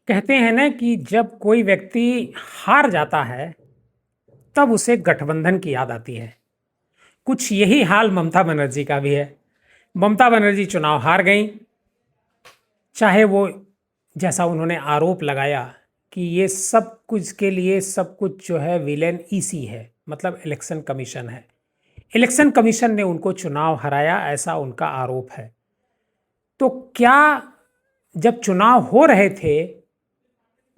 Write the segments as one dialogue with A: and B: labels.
A: कहते हैं ना कि जब कोई व्यक्ति हार जाता है तब उसे गठबंधन की याद आती है। कुछ यही हाल ममता बनर्जी का भी है। ममता बनर्जी चुनाव हार गई, चाहे वो जैसा उन्होंने आरोप लगाया कि ये सब कुछ के लिए सब कुछ जो है विलेन ईसी है, मतलब इलेक्शन कमीशन है। इलेक्शन कमीशन ने उनको चुनाव हराया, ऐसा उनका आरोप है। तो क्या जब चुनाव हो रहे थे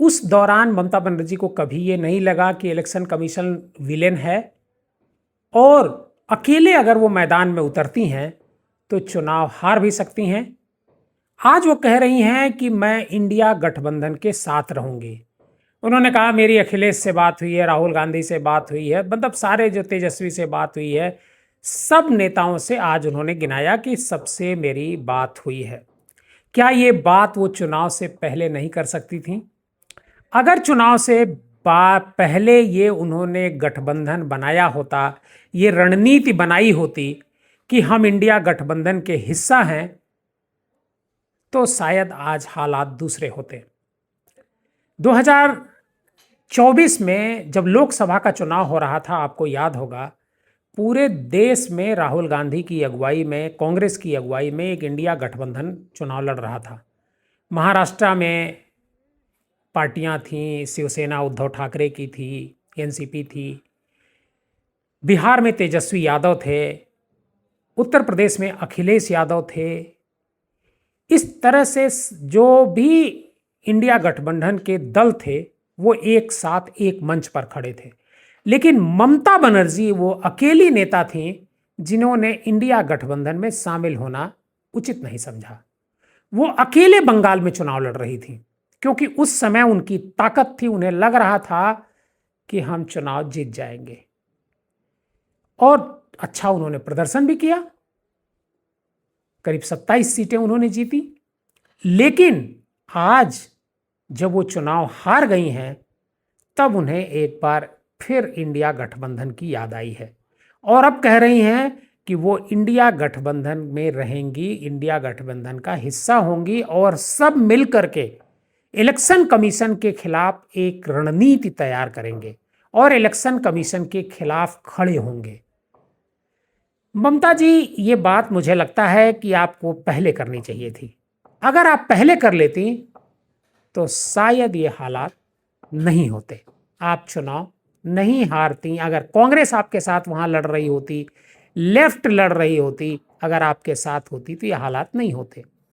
A: उस दौरान ममता बनर्जी को कभी ये नहीं लगा कि इलेक्शन कमीशन विलेन है और अकेले अगर वो मैदान में उतरती हैं तो चुनाव हार भी सकती हैं? आज वो कह रही हैं कि मैं इंडिया गठबंधन के साथ रहूंगी। उन्होंने कहा मेरी अखिलेश से बात हुई है, राहुल गांधी से बात हुई है, मतलब सारे जो तेजस्वी से बात हुई है, सब नेताओं से आज उन्होंने गिनाया कि सबसे मेरी बात हुई है। क्या ये बात वो चुनाव से पहले नहीं कर सकती थी? अगर चुनाव से पहले ये उन्होंने गठबंधन बनाया होता, ये रणनीति बनाई होती कि हम इंडिया गठबंधन के हिस्सा हैं, तो शायद आज हालात दूसरे होते। 2024 में जब लोकसभा का चुनाव हो रहा था, आपको याद होगा, पूरे देश में राहुल गांधी की अगुवाई में, कांग्रेस की अगुवाई में एक इंडिया गठबंधन चुनाव लड़ रहा था। महाराष्ट्र में पार्टियां थीं, शिवसेना उद्धव ठाकरे की थी, एनसीपी थी, बिहार में तेजस्वी यादव थे, उत्तर प्रदेश में अखिलेश यादव थे। इस तरह से जो भी इंडिया गठबंधन के दल थे वो एक साथ एक मंच पर खड़े थे। लेकिन ममता बनर्जी वो अकेली नेता थी जिन्होंने इंडिया गठबंधन में शामिल होना उचित नहीं समझा। वो अकेले बंगाल में चुनाव लड़ रही थी क्योंकि उस समय उनकी ताकत थी, उन्हें लग रहा था कि हम चुनाव जीत जाएंगे, और अच्छा उन्होंने प्रदर्शन भी किया, करीब 27 सीटें उन्होंने जीती। लेकिन आज जब वो चुनाव हार गई हैं तब उन्हें एक बार फिर इंडिया गठबंधन की याद आई है और अब कह रही हैं कि वो इंडिया गठबंधन में रहेंगी, इंडिया गठबंधन का हिस्सा होंगी और सब मिलकर के इलेक्शन कमीशन के खिलाफ एक रणनीति तैयार करेंगे और इलेक्शन कमीशन के खिलाफ खड़े होंगे। ममता जी, ये बात मुझे लगता है कि आपको पहले करनी चाहिए थी। अगर आप पहले कर लेती तो शायद ये हालात नहीं होते, आप चुनाव नहीं हारती। अगर कांग्रेस आपके साथ वहां लड़ रही होती, लेफ्ट लड़ रही होती, अगर आपके साथ होती तो ये हालात नहीं होते।